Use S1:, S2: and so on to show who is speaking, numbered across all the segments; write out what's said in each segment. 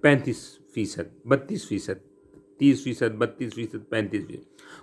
S1: 35%, 32%, 30%, 32%, 35%।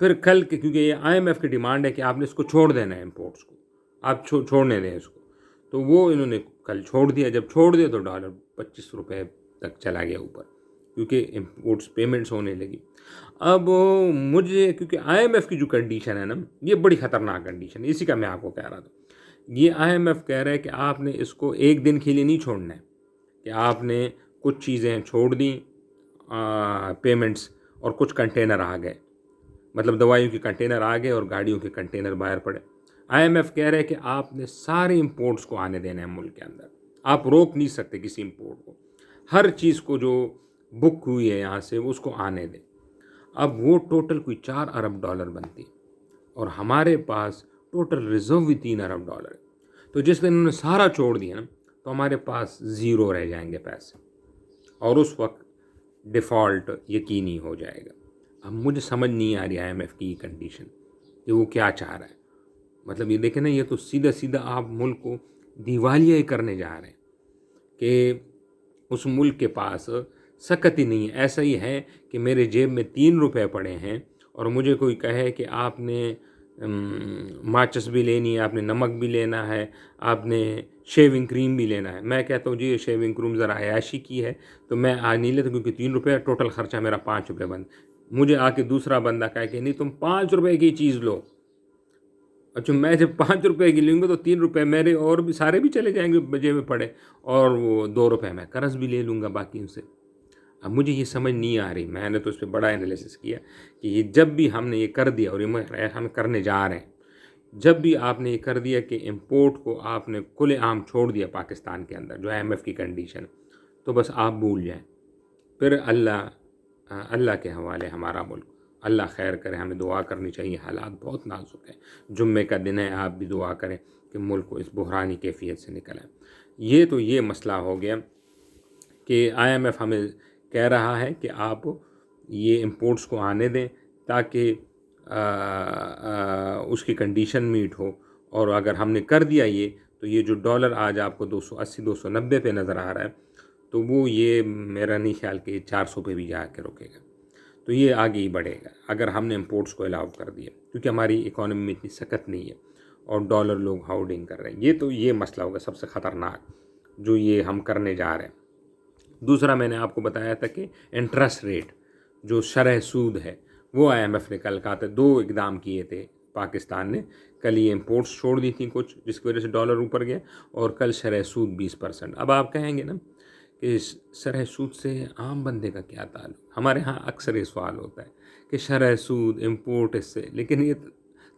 S1: پھر کل کے کیونکہ یہ IMF کی ڈیمانڈ ہے کہ آپ نے اس کو چھوڑ دینا ہے امپورٹس کو، آپ چھوڑنے دیں اس کو، تو وہ انہوں نے کل چھوڑ دیا. جب چھوڑ دیا تو ڈالر 25 روپے تک چلا گیا اوپر، کیونکہ امپورٹس پیمنٹس ہونے لگی. اب مجھے کیونکہ IMF کی جو کنڈیشن ہے نا، یہ بڑی خطرناک کنڈیشن ہے، اسی کا میں آپ کو کہہ رہا تھا. یہ IMF کہہ رہا ہے کہ آپ نے اس کو ایک دن کے لیے نہیں چھوڑنا ہے، کہ آپ نے کچھ چیزیں چھوڑ دیں پیمنٹس، اور کچھ کنٹینر آ گئے، مطلب دوائیوں کے کنٹینر آ گئے اور گاڑیوں کے کنٹینر باہر پڑے. IMF کہہ رہے کہ آپ نے سارے امپورٹس کو آنے دینا ہے ملک کے اندر، آپ روک نہیں سکتے کسی امپورٹ کو، ہر چیز کو جو بک ہوئی ہے یہاں سے اس کو آنے دیں. اب وہ ٹوٹل کوئی $4 ارب بنتی، اور ہمارے پاس ٹوٹل ریزرو بھی $3 ارب ہے. تو جس دن انہوں نے سارا چھوڑ دیا نا، تو ہمارے پاس زیرو رہ جائیں گے پیسے، اور اس وقت ڈیفالٹ یقینی ہو جائے گا. اب مجھے سمجھ نہیں آ رہی IMF کی کنڈیشن کہ وہ کیا چاہ رہا ہے. مطلب یہ دیکھیں نا، یہ تو سیدھا سیدھا آپ ملک کو دیوالیہ ہی کرنے جا رہے ہیں، کہ اس ملک کے پاس سکت ہی نہیں ہے. ایسا ہی ہے کہ میرے جیب میں 3 روپے پڑے ہیں، اور مجھے کوئی کہے کہ آپ نے ماچس بھی لینی ہے، آپ نے نمک بھی لینا ہے، آپ نے شیونگ کریم بھی لینا ہے. میں کہتا ہوں جی یہ شیونگ کریم ذرا عیاشی کی ہے تو میں آج نہیں لیتا، کیونکہ 3 روپے ٹوٹل خرچہ میرا 5 روپے بند. مجھے آ کے دوسرا بندہ کہے کہ نہیں تم 5 روپے کی چیز لو. اچھا میں جب 5 روپے کی لوں گا تو 3 روپے میرے اور بھی سارے بھی چلے جائیں گے جیب میں پڑے، اور وہ 2 روپے میں قرض بھی لے لوں گا باقیوں سے. اب مجھے یہ سمجھ نہیں آ رہی. میں نے تو اس پہ بڑا انالیسس کیا کہ یہ جب بھی ہم نے یہ کر دیا، اور یہ ہم کرنے جا رہے ہیں، جب بھی آپ نے یہ کر دیا کہ امپورٹ کو آپ نے کھلے عام چھوڑ دیا پاکستان کے اندر، جو IMF کی کنڈیشن، تو بس آپ بھول جائیں. پھر اللہ کے حوالے ہمارا ملک. اللہ خیر کرے، ہمیں دعا کرنی چاہیے. حالات بہت نازک ہیں. جمعے کا دن ہے، آپ بھی دعا کریں کہ ملک کو اس بحرانی کیفیت سے نکلیں. یہ مسئلہ ہو گیا کہ IMF ہمیں کہہ رہا ہے کہ آپ یہ امپورٹس کو آنے دیں تاکہ اس کی کنڈیشن میٹ ہو. اور اگر ہم نے کر دیا یہ، تو یہ جو ڈالر آج آپ کو 280 290 پہ نظر آ رہا ہے، تو وہ یہ میرا نہیں خیال کہ 400 پہ بھی جا کے رکے گا. تو یہ آگے ہی بڑھے گا اگر ہم نے امپورٹس کو الاؤ کر دیا، کیونکہ ہماری اکانومی میں اتنی سکت نہیں ہے، اور ڈالر لوگ ہاؤڈنگ کر رہے ہیں. یہ مسئلہ ہوگا سب سے خطرناک جو یہ ہم کرنے جا رہے ہیں. دوسرا میں نے آپ کو بتایا تھا کہ انٹرسٹ ریٹ، جو شرح سود ہے، وہ IMF نے کل کہا تھا. 2 اقدام کیے تھے پاکستان نے. کل یہ امپورٹس چھوڑ دی تھیں کچھ، جس کی وجہ سے ڈالر اوپر گیا، اور کل شرح سود 20%. اب آپ کہیں گے نا کہ شرح سود سے عام بندے کا کیا تعلق؟ ہمارے ہاں اکثر یہ سوال ہوتا ہے کہ شرح سود امپورٹ اس سے، لیکن یہ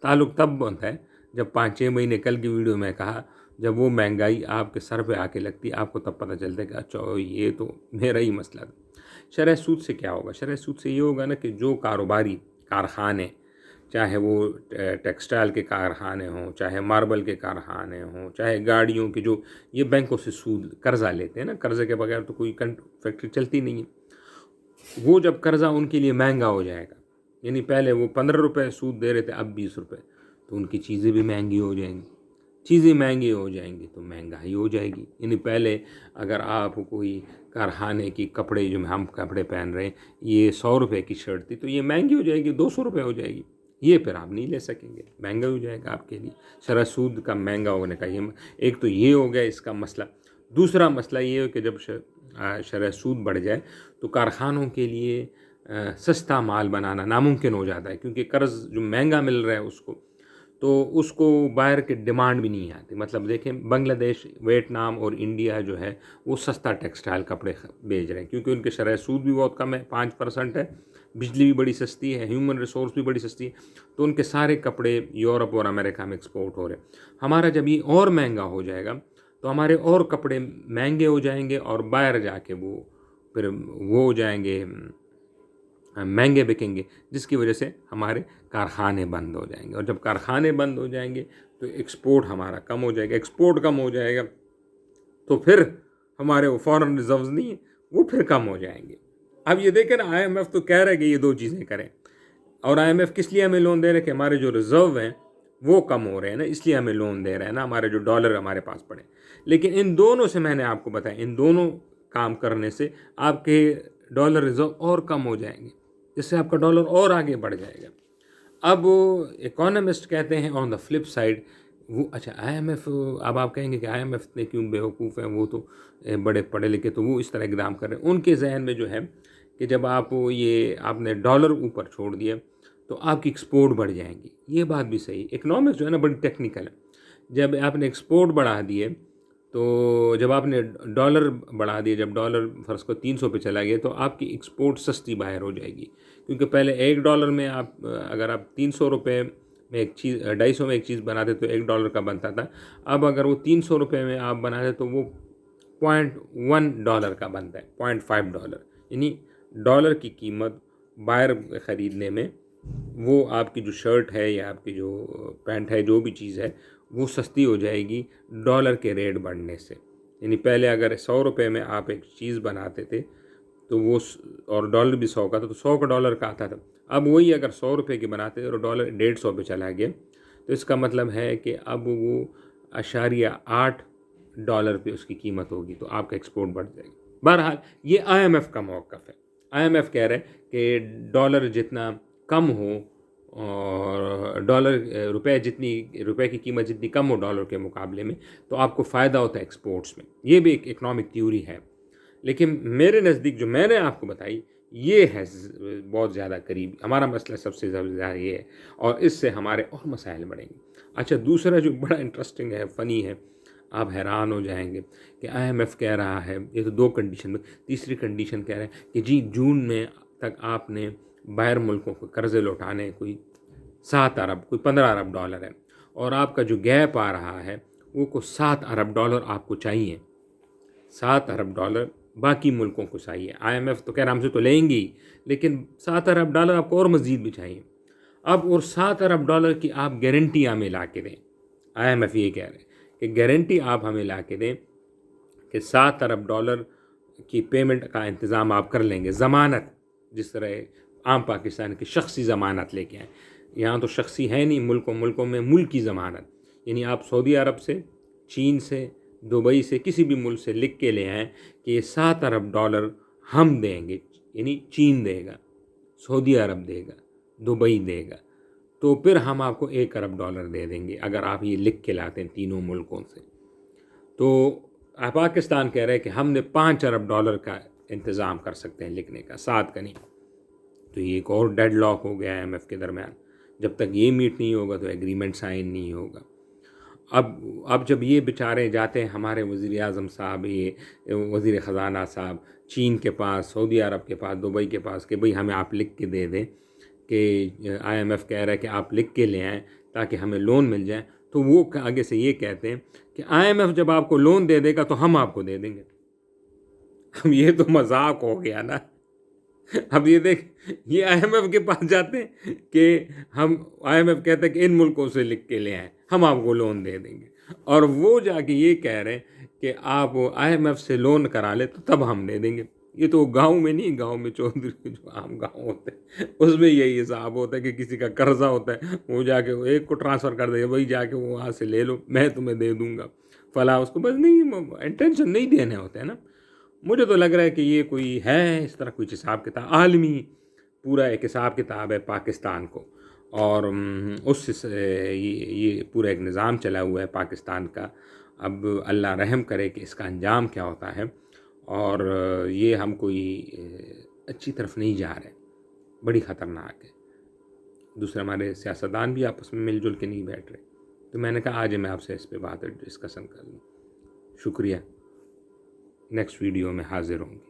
S1: تعلق تب بنتا ہے جب 5-6 مہینے کل کی ویڈیو میں کہا، جب وہ مہنگائی آپ کے سر پہ آ کے لگتی، آپ کو تب پتہ چلتا ہے کہ اچھا یہ تو میرا ہی مسئلہ تھا. شرح سود سے کیا ہوگا؟ شرح سود سے یہ ہوگا نا کہ جو کاروباری کارخانے، چاہے وہ ٹیکسٹائل کے کارخانے ہوں، چاہے ماربل کے کارخانے ہوں، چاہے گاڑیوں کے، جو یہ بینکوں سے سود قرضہ لیتے ہیں نا، قرضے کے بغیر تو کوئی فیکٹری چلتی نہیں ہے. وہ جب قرضہ ان کے لیے مہنگا ہو جائے گا، یعنی پہلے وہ 15 روپے سود دے رہے تھے، اب 20 روپے، تو ان کی چیزیں بھی مہنگی ہو جائیں گی. چیزیں مہنگی ہو جائیں گی تو مہنگائی ہو جائے گی. یعنی پہلے اگر آپ کوئی کارخانے کی کپڑے، جو ہم کپڑے پہن رہے ہیں، یہ 100 روپے کی شرٹ تھی، تو یہ مہنگی ہو جائے گی، 200 روپے ہو جائے گی. یہ پھر آپ نہیں لے سکیں گے، مہنگا ہو جائے گا آپ کے لیے. شرح سود کا مہنگا ہونے کا یہ ایک تو یہ ہو گیا اس کا مسئلہ. دوسرا مسئلہ یہ ہے کہ جب شرح سود بڑھ جائے تو کارخانوں کے لیے سستا مال بنانا ناممکن ہو جاتا ہے، کیونکہ قرض جو مہنگا مل رہا ہے اس کو، تو اس کو باہر کے ڈیمانڈ بھی نہیں آتی. مطلب دیکھیں بنگلہ دیش، ویتنام اور انڈیا جو ہے وہ سستا ٹیکسٹائل کپڑے بیچ رہے ہیں، کیونکہ ان کے شرح سود بھی بہت کم ہے، 5% ہے، بجلی بھی بڑی سستی ہے، ہیومن ریسورس بھی بڑی سستی ہے، تو ان کے سارے کپڑے یورپ اور امریکہ میں ایکسپورٹ ہو رہے ہیں. ہمارا جب یہ اور مہنگا ہو جائے گا تو ہمارے اور کپڑے مہنگے ہو جائیں گے، اور باہر جا کے وہ پھر وہ ہو جائیں گے، مہنگے بکیں گے، جس کی وجہ سے ہمارے کارخانے بند ہو جائیں گے. اور جب کارخانے بند ہو جائیں گے تو ایکسپورٹ ہمارا کم ہو جائے گا. ایکسپورٹ کم ہو جائے گا تو پھر ہمارے وہ فارن ریزروز نہیں ہیں، وہ پھر کم ہو جائیں گے. اب یہ دیکھیں نا، IMF تو کہہ رہا ہے کہ یہ 2 چیزیں کریں. اور IMF کس لیے ہمیں لون دے رہے ہیں؟ کہ ہمارے جو ریزرو ہیں وہ کم ہو رہے ہیں نا، اس لیے ہمیں لون دے رہے ہیں نا، ہمارے جو ڈالر ہمارے پاس پڑے. لیکن ان دونوں سے میں نے آپ کو بتایا، ان دونوں کام کرنے سے آپ کے ڈالر ریزرو اور کم ہو جائیں گے، جس سے آپ کا ڈالر اور آگے بڑھ جائے گا. اب اکانومسٹ کہتے ہیں آن دا فلپ سائڈ وہ اچھا آئی ایم ایف، اب آپ کہیں گے کہ آئی ایم ایف اتنے کیوں بیوقوف ہیں، وہ تو بڑے پڑھے لکھے، تو وہ اس طرح اقدام کر رہے ہیں. ان کے ذہن میں جو ہے کہ جب آپ نے ڈالر اوپر چھوڑ دیا تو آپ کی ایکسپورٹ بڑھ جائیں گی. یہ بات بھی صحیح. اکنامکس جو ہے نا بڑی ٹیکنیکل ہے. جب آپ نے ایکسپورٹ بڑھا دیے تو جب آپ نے ڈالر بڑھا دیے، جب ڈالر فرض کو 300 پہ چلا گیا تو آپ کی ایکسپورٹ سستی باہر ہو جائے گی. کیونکہ پہلے $1 میں آپ اگر آپ 300 میں ایک چیز 250 میں ایک چیز بناتے تو $1 کا بنتا تھا. اب اگر وہ 300 میں آپ بناتے تو وہ $0.1 کا بنتا ہے، $0.5. یعنی ڈالر کی قیمت باہر خریدنے میں وہ آپ کی جو شرٹ ہے یا آپ کی جو پینٹ ہے، جو بھی چیز ہے، وہ سستی ہو جائے گی ڈالر کے ریٹ بڑھنے سے. یعنی پہلے اگر $100 میں آپ ایک چیز بناتے تھے تو وہ اور ڈالر بھی 100 کا تھا تو $100 کا آتا تھا. اب وہی اگر $100 کی بناتے تھے اور ڈالر 150 پہ چلا گیا تو اس کا مطلب ہے کہ اب وہ $0.8 پہ اس کی قیمت ہوگی تو آپ کا ایکسپورٹ بڑھ جائے گی. بہرحال یہ آئی ایم ایف کا موقف ہے. آئی ایم ایف کہہ رہے ہیں کہ ڈالر جتنا کم ہو اور روپے کی قیمت جتنی کم ہو ڈالر کے مقابلے میں تو آپ کو فائدہ ہوتا ہے ایکسپورٹس میں. یہ بھی ایک اکنامک تھیوری ہے، لیکن میرے نزدیک جو میں نے آپ کو بتائی یہ ہے بہت زیادہ قریب. ہمارا مسئلہ سب سے زیادہ یہ ہے اور اس سے ہمارے اور مسائل بڑھیں گے. اچھا دوسرا جو بڑا انٹرسٹنگ ہے، فنی ہے، آپ حیران ہو جائیں گے کہ آئی ایم ایف کہہ رہا ہے، یہ تو 2 کنڈیشن میں، تیسری کنڈیشن کہہ رہا ہے کہ جی جون میں تک آپ نے باہر ملکوں کو قرضے لوٹانے کوئی 7 ارب کوئی $15 ہے اور آپ کا جو گیپ آ رہا ہے وہ کو $7 آپ کو چاہیے. $7 باقی ملکوں کو چاہیے. آئی ایم ایف تو کہہ رہا ہم سے تو لیں گے ہی، لیکن $7 آپ کو اور مزید بھی چاہیے. اب اور $7 کی آپ گارنٹی ہمیں لا کے دیں. آئی ایم ایف یہ کہہ رہے ہیں کہ گارنٹی آپ ہمیں لا کے دیں کہ $7 کی پیمنٹ کا انتظام آپ کر لیں گے. ضمانت جس طرح عام پاکستان کی شخصی ضمانت لے کے آئیں. یہاں تو شخصی ہے نہیں، ملکوں میں ملکی ضمانت. یعنی آپ سعودی عرب سے، چین سے، دبئی سے، کسی بھی ملک سے لکھ کے لے آئیں کہ یہ $7 ہم دیں گے. یعنی چین دے گا، سعودی عرب دے گا، دبئی دے گا، تو پھر ہم آپ کو $1 دے دیں گے اگر آپ یہ لکھ کے لاتے ہیں تینوں ملکوں سے. تو پاکستان کہہ رہے ہیں کہ ہم نے $5 کا انتظام کر سکتے ہیں لکھنے کا، 7 کا نہیں. تو یہ ایک اور ڈیڈ لاک ہو گیا ایم ایف کے درمیان. جب تک یہ میٹ نہیں ہوگا تو ایگریمنٹ سائن نہیں ہوگا. اب جب یہ بیچارے جاتے ہیں ہمارے وزیر اعظم صاحب، یہ وزیر خزانہ صاحب، چین کے پاس، سعودی عرب کے پاس، دبئی کے پاس کہ بھئی ہمیں آپ لکھ کے دے دیں کہ آئی ایم ایف کہہ رہا ہے کہ آپ لکھ کے لے آئیں تاکہ ہمیں لون مل جائے، تو وہ آگے سے یہ کہتے ہیں کہ آئی ایم ایف جب آپ کو لون دے دے گا تو ہم آپ کو دے دیں گے. اب یہ تو مذاق ہو گیا نا. اب یہ دیکھ، یہ آئی ایم ایف کے پاس جاتے ہیں کہ ہم آئی ایم ایف کہتے ہیں کہ ان ملکوں سے لکھ کے لے آئیں، ہم آپ کو لون دے دیں گے، اور وہ جا کے یہ کہہ رہے ہیں کہ آپ آئی ایم ایف سے لون کرا لیں تو تب ہم دے دیں گے. یہ تو گاؤں میں نہیں، گاؤں میں چودھری جو عام گاؤں ہوتے ہیں اس میں یہی حساب ہوتا ہے کہ کسی کا قرضہ ہوتا ہے، وہ جا کے ایک کو ٹرانسفر کر دے، وہی جا کے وہ وہاں سے لے لو، میں تمہیں دے دوں گا فلاں. اس کو بس نہیں انٹینشن نہیں دینے ہوتے ہیں نا. مجھے تو لگ رہا ہے کہ یہ کوئی ہے اس طرح کچھ حساب کتاب، عالمی پورا ایک حساب کتاب ہے پاکستان کو، اور اس سے یہ پورا ایک نظام چلا ہوا ہے پاکستان کا. اب اللہ رحم کرے کہ اس کا انجام کیا ہوتا ہے. اور یہ ہم کوئی اچھی طرف نہیں جا رہے، بڑی خطرناک ہے. دوسرے ہمارے سیاستدان بھی آپس میں مل جل کے نہیں بیٹھ رہے. تو میں نے کہا آج میں آپ سے اس پہ بات ڈسکشن کر لوں. شکریہ. نیکسٹ ویڈیو میں حاضر ہوں گے.